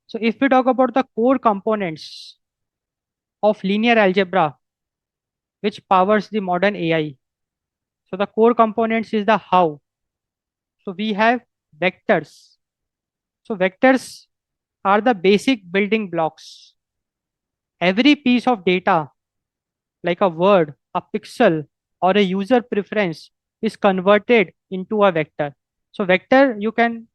So if we talk about the core components of linear algebra, which powers the modern AI. So the core components is the how. So we have vectors. So vectors are the basic building blocks. Every piece of data, like a word, a pixel, or a user preference, is converted into a vector. So vector, you can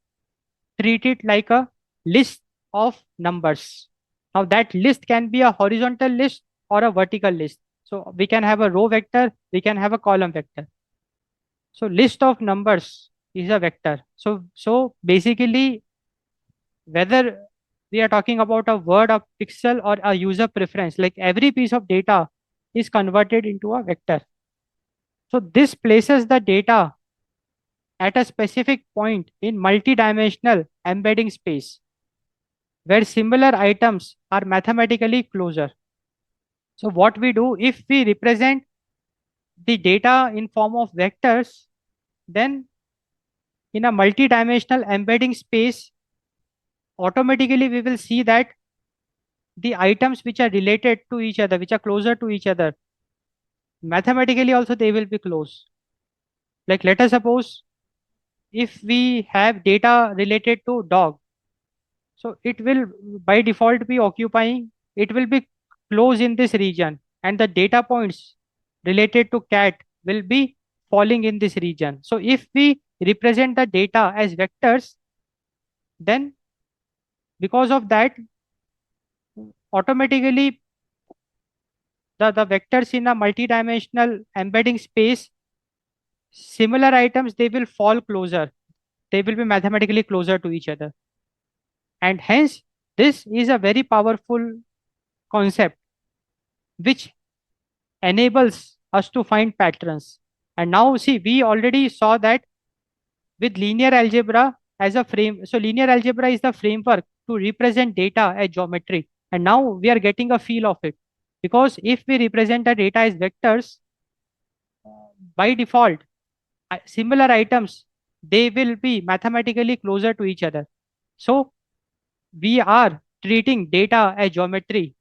treat it like a list of numbers. Now that list can be a horizontal list or a vertical list. So we can have a row vector, we can have a column vector. So list of numbers is a vector. So basically, whether we are talking about a word, a pixel, or a user preference, like every piece of data is converted into a vector. So this places the data at a specific point in multidimensional embedding space where similar items are mathematically closer. So what we do, if we represent the data in form of vectors, then in a multidimensional embedding space, automatically we will see that the items which are related to each other, which are closer to each other, mathematically also they will be close. Like let us suppose if we have data related to dog, so it will by default be occupying, it will be close in this region, and the data points related to cat will be falling in this region. So if we represent the data as vectors, then because of that, automatically the vectors in a multidimensional embedding space, similar items, they will fall closer. They will be mathematically closer to each other. And hence, this is a very powerful concept which enables us to find patterns. And now see, we already saw that with linear algebra as a frame. So linear algebra is the framework to represent data as geometry. And now we are getting a feel of it. Because if we represent the data as vectors, by default, similar items, they will be mathematically closer to each other. So we are treating data as geometry.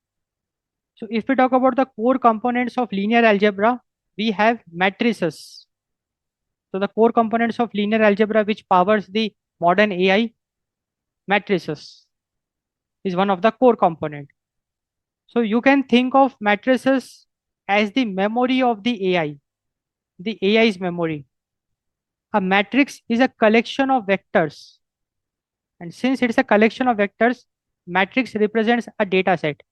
So if we talk about the core components of linear algebra, we have matrices. So the core components of linear algebra which powers the modern AI, matrices is one of the core component. So you can think of matrices as the memory of the AI, the AI's memory. A matrix is a collection of vectors. And since it's a collection of vectors, matrix represents a data set.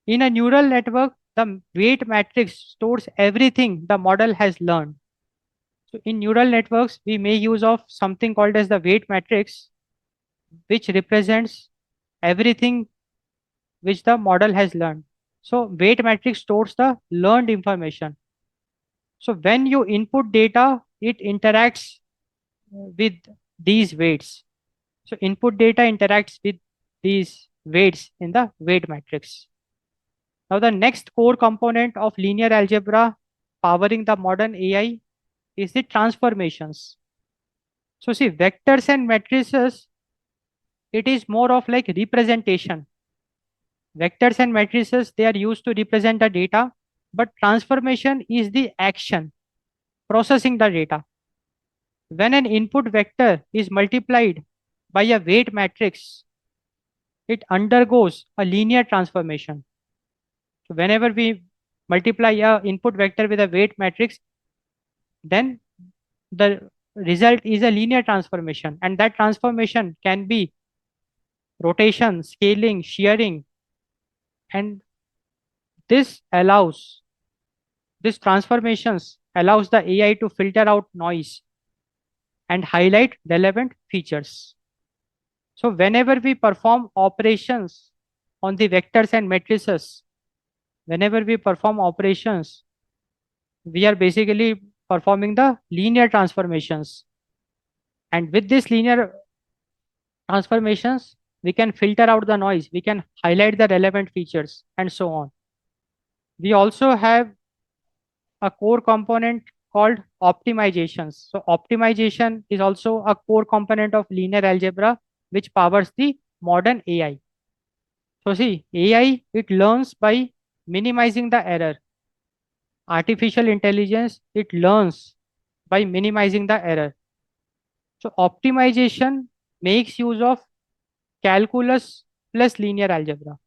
In a neural network, the weight matrix stores everything the model has learned. So in neural networks, we may use of something called as the weight matrix, which represents everything which the model has learned. So weight matrix stores the learned information. So when you input data, it interacts with these weights. So input data interacts with these weights in the weight matrix. Now the next core component of linear algebra powering the modern AI is the transformations. So see, vectors and matrices, it is more of like representation. Vectors and matrices, they are used to represent the data, but transformation is the action, processing the data. When an input vector is multiplied by a weight matrix, it undergoes a linear transformation. So whenever we multiply a input vector with a weight matrix, then the result is a linear transformation, and that transformation can be rotation, scaling, shearing, and this allows this transformations allows the AI to filter out noise and highlight relevant features. So whenever we perform operations on the vectors and matrices, whenever we perform operations, we are basically performing the linear transformations. And with this linear transformations, we can filter out the noise, we can highlight the relevant features, and so on. We also have a core component called optimizations. So optimization is also a core component of linear algebra which powers the modern AI. So see, AI, it learns by minimizing the error. Artificial intelligence, it learns by minimizing the error. So optimization makes use of calculus plus linear algebra.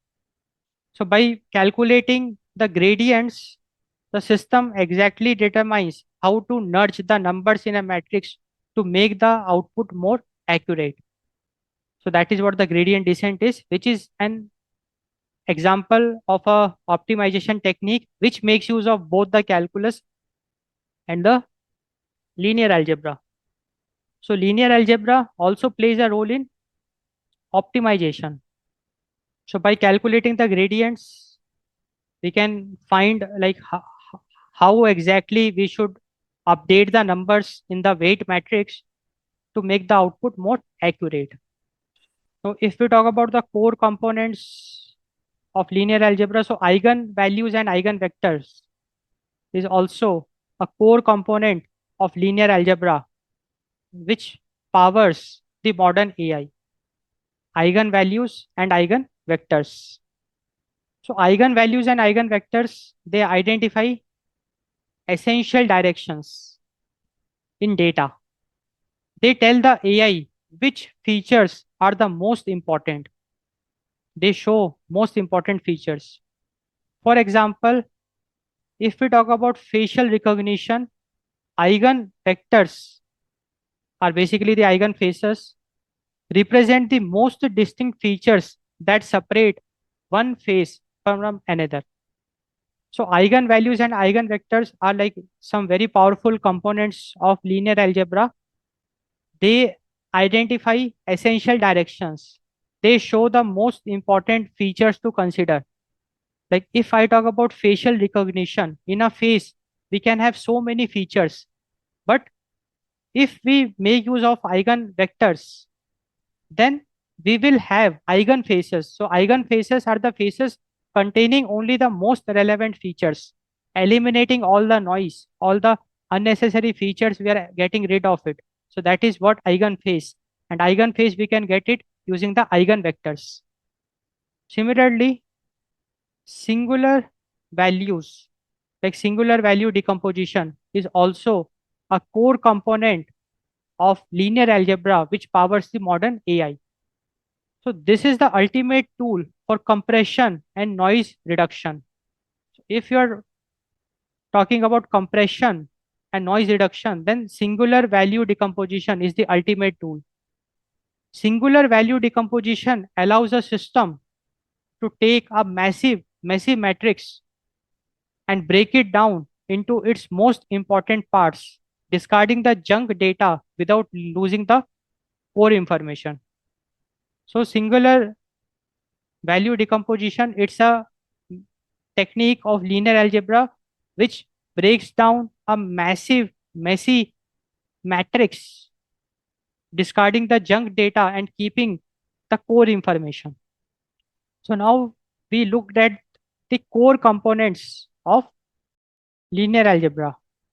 So by calculating the gradients, the system exactly determines how to nudge the numbers in a matrix to make the output more accurate. So that is what the gradient descent is, which is an example of a optimization technique which makes use of both the calculus and the linear algebra. So linear algebra also plays a role in optimization. So by calculating the gradients, we can find like how exactly we should update the numbers in the weight matrix to make the output more accurate. So if we talk about the core components of linear algebra, so eigenvalues and eigenvectors is also a core component of linear algebra which powers the modern AI. Eigenvalues and eigenvectors. So eigenvalues and eigenvectors, they identify essential directions in data. They tell the AI which features are the most important. They show most important features. For example, if we talk about facial recognition, eigenvectors are basically the eigenfaces, represent the most distinct features that separate one face from another. So eigenvalues and eigenvectors are like some very powerful components of linear algebra. They identify essential directions. They show the most important features to consider. Like if I talk about facial recognition, in a face, we can have so many features. But if we make use of eigenvectors, then we will have eigenfaces. So eigenfaces are the faces containing only the most relevant features, eliminating all the noise, all the unnecessary features, we are getting rid of it. So that is what eigenface. And eigenface, we can get it using the eigenvectors. Similarly, singular values, like singular value decomposition, is also a core component of linear algebra which powers the modern AI. So this is the ultimate tool for compression and noise reduction. So if you are talking about compression and noise reduction, then singular value decomposition is the ultimate tool. Singular value decomposition allows a system to take a messy matrix and break it down into its most important parts, discarding the junk data without losing the core information. So singular value decomposition, it's a technique of linear algebra which breaks down a messy matrix, discarding the junk data and keeping the core information. So now we looked at the core components of linear algebra.